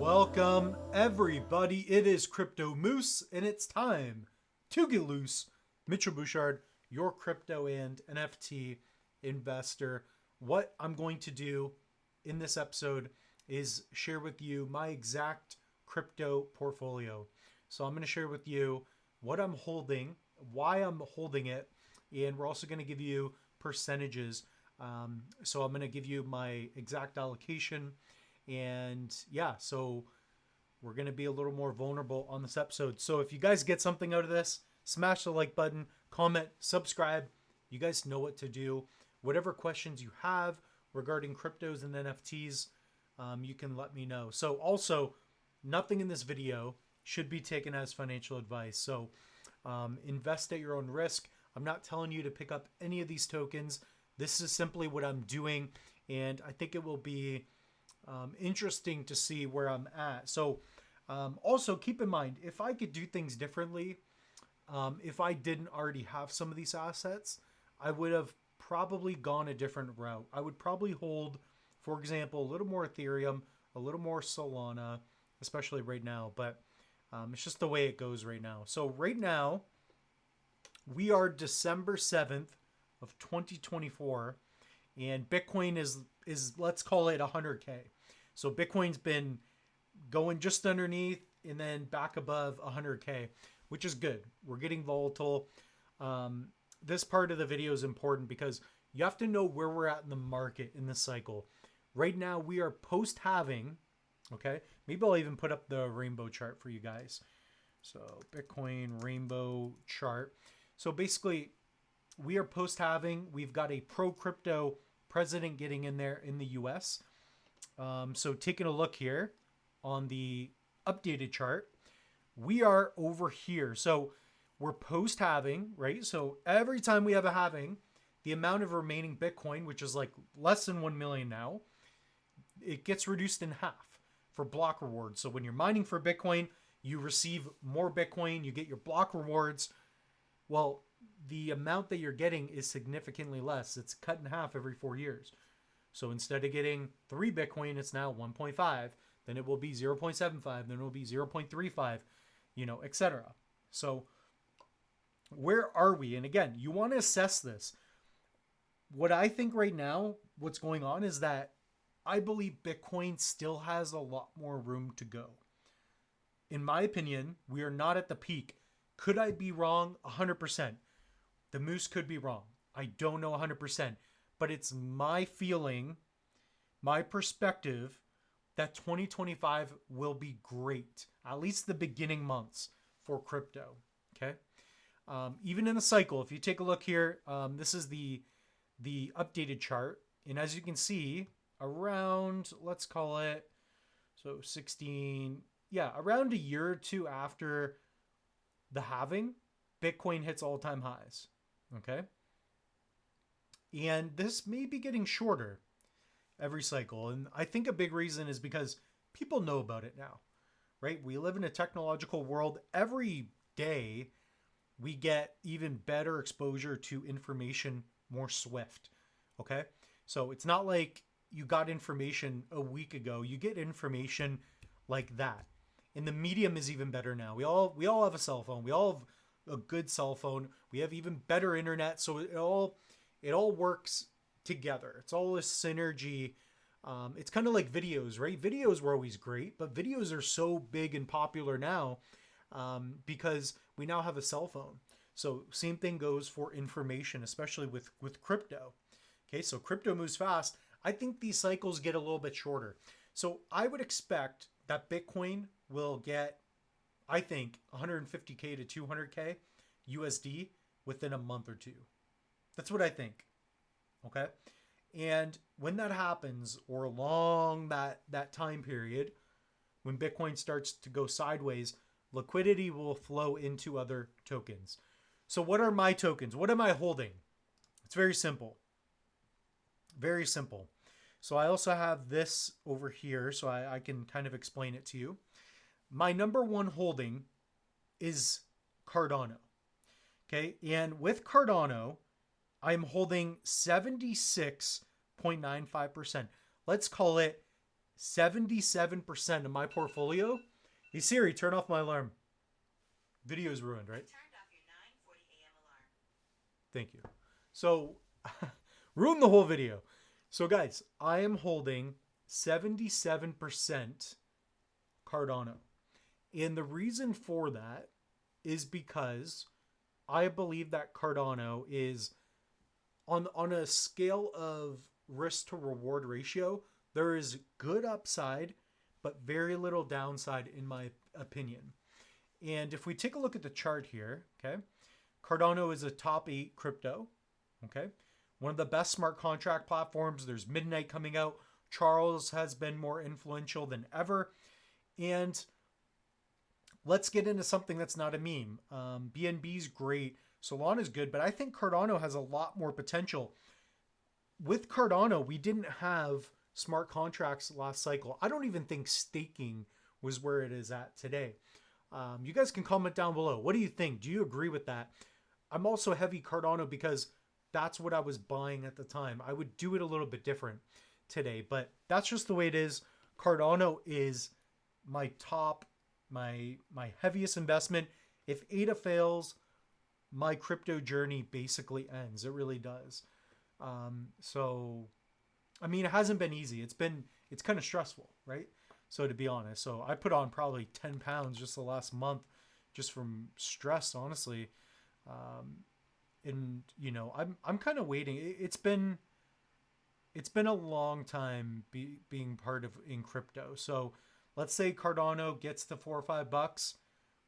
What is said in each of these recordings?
Welcome everybody, it is Crypto Moose and it's time to get loose. Mitchell Bouchard, your crypto and NFT investor. What I'm going to do in this episode is share with you my exact crypto portfolio. So I'm going to share with you what I'm holding, why I'm holding it, and we're also going to give you percentages. So I'm going to give you my exact allocation. And yeah, so we're going to be a little more vulnerable on this episode. So if you guys get something out of this, smash the like button, comment, subscribe. You guys know what to do. Whatever questions you have regarding cryptos and NFTs, you can let me know. So also, nothing in this video should be taken as financial advice. So invest at your own risk. I'm not telling you to pick up any of these tokens. This is simply what I'm doing. And I think it will be interesting to see where I'm at. So also keep in mind, if I could do things differently, if I didn't already have some of these assets, I would have probably gone a different route. I would probably hold, for example, a little more Ethereum, a little more Solana, especially right now, but it's just the way it goes right now. So right now, we are December 7th of 2024, and Bitcoin is let's call it 100K. So Bitcoin's been going just underneath and then back above 100K, which is good. We're getting volatile. This part of the video is important because you have to know where we're at in the market in this cycle. Right now, we are post-halving. Okay, maybe I'll even put up the rainbow chart for you guys. So Bitcoin rainbow chart. So basically, we are post-halving. We've got a pro-crypto president getting in there in the US. So taking a look here on the updated chart, we are over here. So we're post-halving, right? So every time we have a halving, the amount of remaining Bitcoin, which is like less than 1 million now, it gets reduced in half for block rewards. So when you're mining for Bitcoin, you receive more Bitcoin, you get your block rewards. Well, the amount that you're getting is significantly less. It's cut in half every 4 years. So instead of getting 3 Bitcoin, it's now 1.5. Then it will be 0.75. Then it will be 0.35, etc. So where are we? And again, you want to assess this. What I think right now, what's going on is that I believe Bitcoin still has a lot more room to go. In my opinion, we are not at the peak. Could I be wrong? 100%. The Moose could be wrong. I don't know 100%. But it's my feeling, my perspective, that 2025 will be great. At least the beginning months for crypto. Okay. Even in the cycle, if you take a look here, this is the updated chart. And as you can see, around, let's call it, so 16, around a year or two after the halving, Bitcoin hits all-time highs. Okay. And this may be getting shorter every cycle. And I think a big reason is because people know about it now, right? We live in a technological world. Every day we get even better exposure to information more swift. Okay. So it's not like you got information a week ago. You get information like that. And the medium is even better now. We all have a cell phone. We all have a good cell phone. We have even better internet. So it all works together. It's all a synergy. It's kind of like videos, right? Videos were always great, but videos are so big and popular now because we now have a cell phone. So same thing goes for information, especially with crypto. Okay, so crypto moves fast. I think these cycles get a little bit shorter. So I would expect that Bitcoin will get, I think, 150K to 200K USD within a month or two. That's what I think. Okay. And when that happens, or along that time period, when Bitcoin starts to go sideways, liquidity will flow into other tokens. So what are my tokens? What am I holding? It's very simple. Very simple. So I also have this over here, so I can kind of explain it to you. My number one holding is Cardano. Okay. And with Cardano, I'm holding 76.95%. Let's call it 77% of my portfolio. Hey Siri, turn off my alarm. Video is ruined, right? Turned off your 9:40 a.m. alarm. Thank you. So, ruined the whole video. So guys, I am holding 77% Cardano. And the reason for that is because I believe that Cardano is on a scale of risk to reward ratio, there is good upside, but very little downside in my opinion. And if we take a look at the chart here, okay, Cardano is a top 8 crypto, okay, one of the best smart contract platforms. There's Midnight coming out. Charles has been more influential than ever. And let's get into something that's not a meme. BNB's great. Solana's good, but I think Cardano has a lot more potential. With Cardano, we didn't have smart contracts last cycle. I don't even think staking was where it is at today. You guys can comment down below. What do you think? Do you agree with that? I'm also heavy Cardano because that's what I was buying at the time. I would do it a little bit different today, but that's just the way it is. Cardano is my top, my heaviest investment. If ADA fails, my crypto journey basically ends. It really does. So, I mean, it hasn't been easy. It's kind of stressful, right? So to be honest, so I put on probably 10 pounds just the last month, just from stress, honestly. And you know, I'm kind of waiting. It's been a long time being part of in crypto. So let's say Cardano gets to $4 or $5.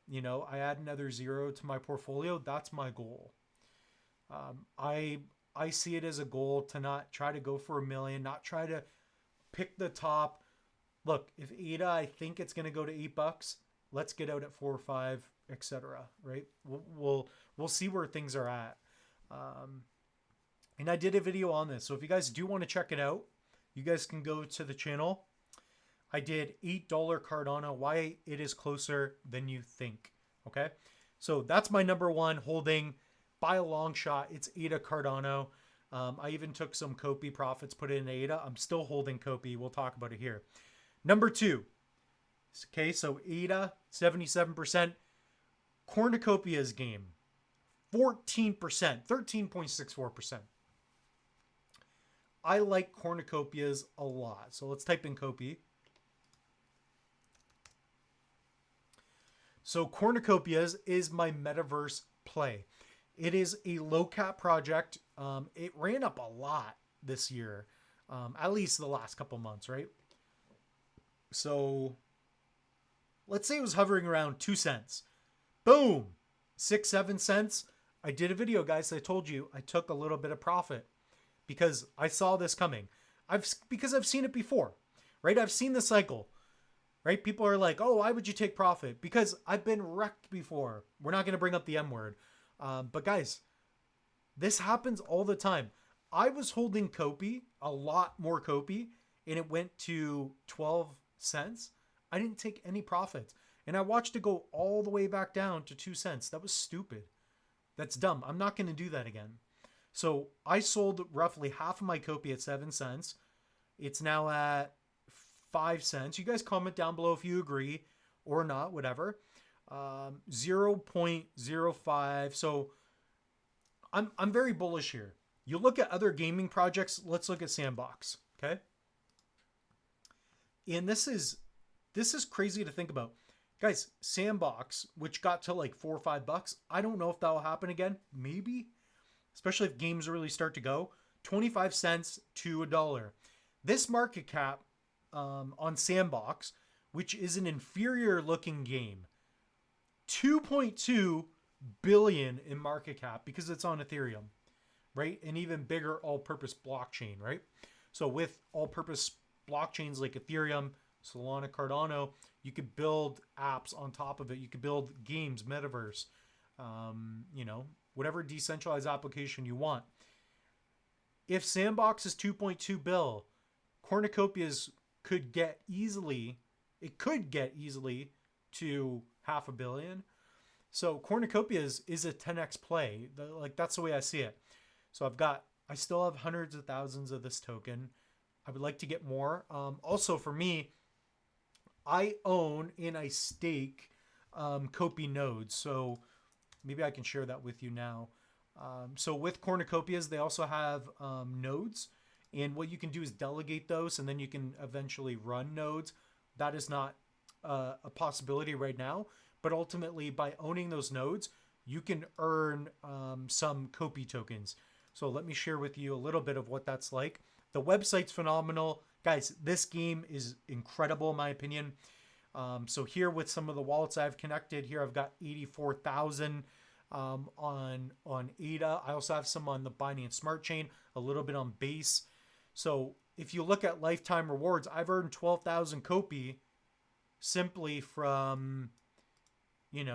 You know, I add another zero to my portfolio. That's my goal. I see it as a goal to not try to go for $1 million, not try to pick the top. Look, if ADA, I think it's going to go to $8. Let's get out at 4 or 5, etc. Right? We'll see where things are at. And I did a video on this, so if you guys do want to check it out, you guys can go to the channel. I did $8 Cardano, why it is closer than you think. Okay, so that's my number one holding by a long shot. It's ADA Cardano. I even took some COPI profits, put it in ADA. I'm still holding COPI. We'll talk about it here. Number two. Okay, so ADA 77%. Cornucopias game 14%, 13.64%. I like Cornucopias a lot. So let's type in COPI. So Cornucopias is my metaverse play. It is a low cap project. It ran up a lot this year, at least the last couple months, right? So let's say it was hovering around 2 cents. Boom, 6, 7 cents. I did a video, guys. I told you I took a little bit of profit because I saw this coming. Because I've seen it before, right? I've seen the cycle, right? People are like, oh, why would you take profit? Because I've been wrecked before. We're not going to bring up the M word. But guys, this happens all the time. I was holding COPI, a lot more COPI, and it went to 12 cents. I didn't take any profits. And I watched it go all the way back down to 2 cents. That was stupid. That's dumb. I'm not going to do that again. So I sold roughly half of my COPI at 7 cents. It's now at 5 cents. You guys comment down below if you agree or not, whatever. 0.05. So I'm very bullish here. You look at other gaming projects. Let's look at Sandbox. Okay. And this is crazy to think about. Guys, Sandbox, which got to like $4 or $5, I don't know if that will happen again. Maybe, especially if games really start to go. 25 cents to $1. This market cap on Sandbox, which is an inferior looking game, 2.2 billion in market cap because it's on Ethereum, right? An even bigger all-purpose blockchain, right? So with all-purpose blockchains like Ethereum, Solana, Cardano, you could build apps on top of it. You could build games, metaverse, you know, whatever decentralized application you want. If Sandbox is 2.2 bill, Cornucopias could get easily to $500 million. So Cornucopias is a 10x play. Like that's the way I see it. So I still have hundreds of thousands of this token. I would like to get more. Also, for me, I own and I stake COPI nodes. So maybe I can share that with you now. So with Cornucopias, they also have nodes. And what you can do is delegate those, and then you can eventually run nodes. That is not a possibility right now. But ultimately, by owning those nodes, you can earn some COPI tokens. So let me share with you a little bit of what that's like. The website's phenomenal. Guys, this game is incredible in my opinion. So here with some of the wallets I've connected, here I've got 84,000 on ADA. I also have some on the Binance Smart Chain, a little bit on Base. So if you look at lifetime rewards, I've earned 12,000 COPI simply from,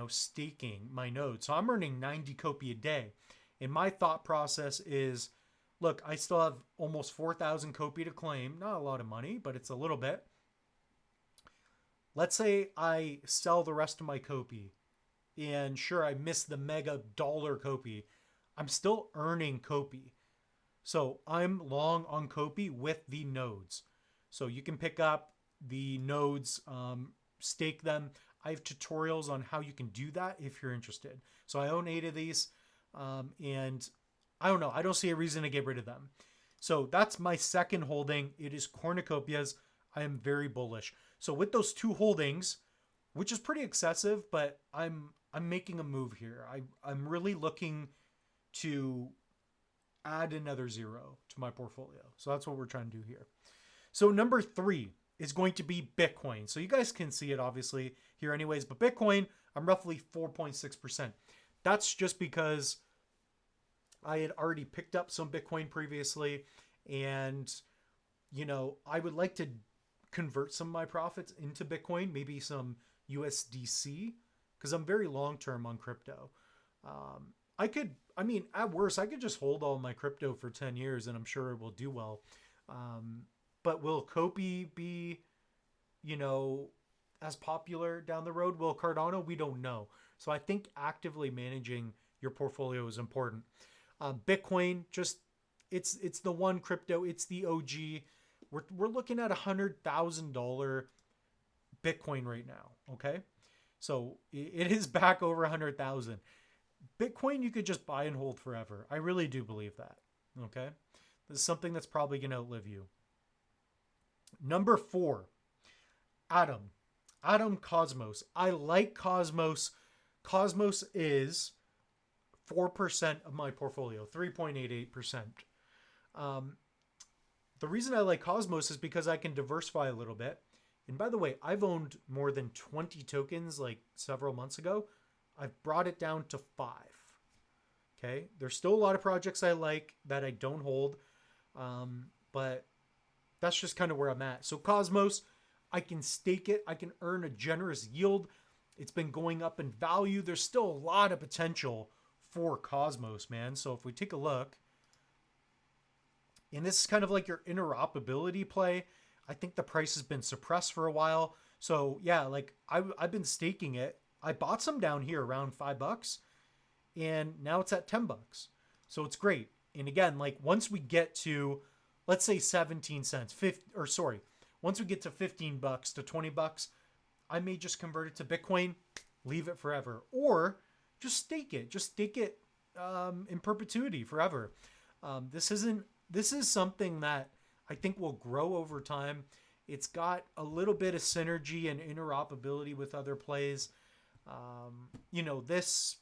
staking my node. So I'm earning 90 COPI a day. And my thought process is, look, I still have almost 4,000 COPI to claim. Not a lot of money, but it's a little bit. Let's say I sell the rest of my COPI. And sure, I missed the mega dollar COPI. I'm still earning COPI. So I'm long on COPI with the nodes. So you can pick up the nodes, stake them. I have tutorials on how you can do that if you're interested. So I own 8 of these. And I don't know. I don't see a reason to get rid of them. So that's my second holding. It is Cornucopias. I am very bullish. So with those 2 holdings, which is pretty excessive, but I'm making a move here. I'm really looking to add another 0 to my portfolio. So that's what we're trying to do here. So number 3 is going to be Bitcoin. So you guys can see it obviously here anyways, but Bitcoin, I'm roughly 4.6%. That's just because I had already picked up some Bitcoin previously, and I would like to convert some of my profits into Bitcoin, maybe some USDC, because I'm very long term on crypto. At worst, I could just hold all my crypto for 10 years and I'm sure it will do well. But will COPI be, as popular down the road? Will Cardano? We don't know. So I think actively managing your portfolio is important. Bitcoin, just it's the one crypto. It's the OG. We're looking at $100,000 Bitcoin right now. Okay, so it is back over 100,000. Bitcoin you could just buy and hold forever. I really do believe that. Okay, this is something that's probably gonna outlive you. Number 4, Atom Cosmos. I like Cosmos. Cosmos is 4% of my portfolio, 3.88%. The reason I like Cosmos is because I can diversify a little bit. And by the way, I've owned more than 20 tokens like several months ago. I've brought it down to 5. Okay. There's still a lot of projects I like that I don't hold. But that's just kind of where I'm at. So Cosmos, I can stake it. I can earn a generous yield. It's been going up in value. There's still a lot of potential for Cosmos, man. So if we take a look, and this is kind of like your interoperability play. I think the price has been suppressed for a while. So yeah, like I've been staking it. I bought some down here around $5 and now it's at $10. So it's great. And again, like once we get to, let's say 17 cents, once we get to $15 to $20, I may just convert it to Bitcoin, leave it forever, or just stake it. Just stake it in perpetuity forever. This is something that I think will grow over time. It's got a little bit of synergy and interoperability with other plays. This,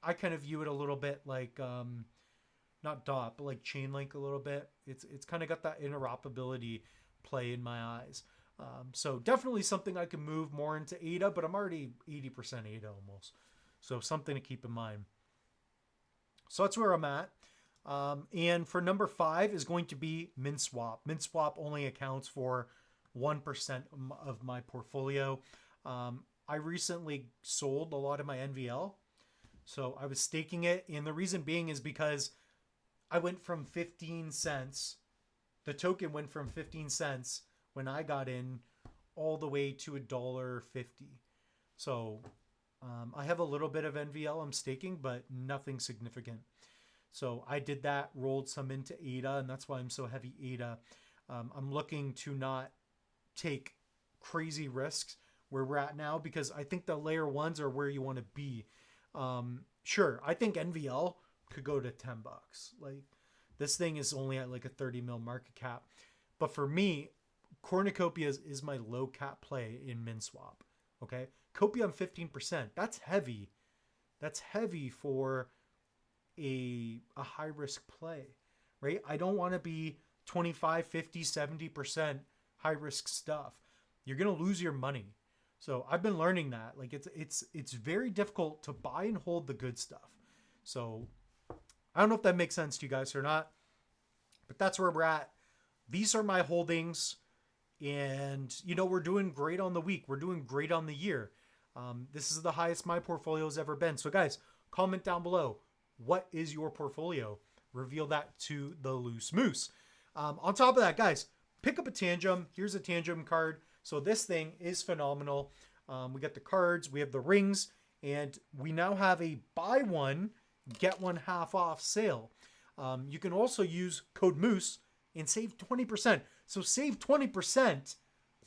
I kind of view it a little bit like, not DOT, but like Chainlink a little bit. It's kind of got that interoperability play in my eyes. So definitely something I can move more into ADA, but I'm already 80% ADA almost. So something to keep in mind. So that's where I'm at. And for number 5 is going to be Minswap. Minswap only accounts for 1% of my portfolio. I recently sold a lot of my NVL. So I was staking it. And the reason being is because I went from 15 cents. The token went from 15 cents when I got in all the way to $1.50. So I have a little bit of NVL I'm staking, but nothing significant. So I did that, rolled some into ADA, and that's why I'm so heavy ADA. I'm looking to not take crazy risks where we're at now, because I think the layer ones are where you want to be. Sure, I think NVL could go to $10. Like, this thing is only at like a 30 mil market cap. But for me, Cornucopias is my low cap play in Minswap. Okay. COPI on 15%. That's heavy. That's heavy for a high risk play, right? I don't want to be 25, 50, 70% high risk stuff. You're going to lose your money. So I've been learning that. Like, it's very difficult to buy and hold the good stuff. So I don't know if that makes sense to you guys or not, but that's where we're at. These are my holdings, and we're doing great on the week. We're doing great on the year. This is the highest my portfolio has ever been. So guys, comment down below. What is your portfolio? Reveal that to the Loose Moose. On top of that, guys, pick up a Tangem. Here's a Tangem card. So this thing is phenomenal. We got the cards, we have the rings, and we now have a buy one, get one half off sale. You can also use code Moose and save 20%. So save 20%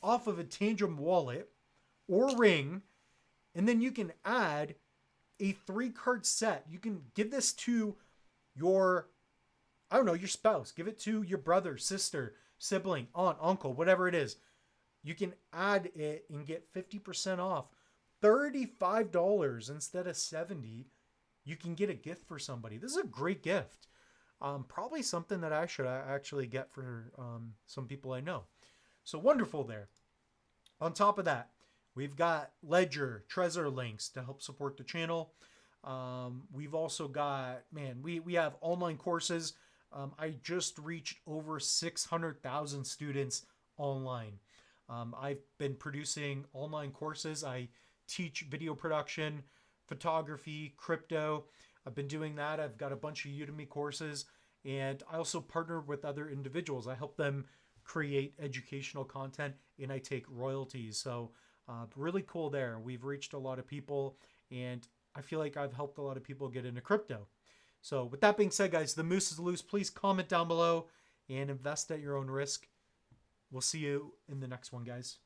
off of a Tangem wallet or ring, and then you can add a 3-card set. You can give this to your spouse. Give it to your brother, sister, sibling, aunt, uncle, whatever it is. You can add it and get 50% off. $35 instead of $70. You can get a gift for somebody. This is a great gift. Probably something that I should actually get for some people I know. So wonderful there. On top of that, we've got Ledger, Trezor links to help support the channel. We've also got, we have online courses. I just reached over 600,000 students online. I've been producing online courses. I teach video production, photography, crypto. I've been doing that. I've got a bunch of Udemy courses, and I also partner with other individuals. I help them create educational content, and I take royalties. So really cool there. We've reached a lot of people, and I feel like I've helped a lot of people get into crypto. So with that being said, guys, the Moose is loose. Please comment down below and invest at your own risk. We'll see you in the next one, guys.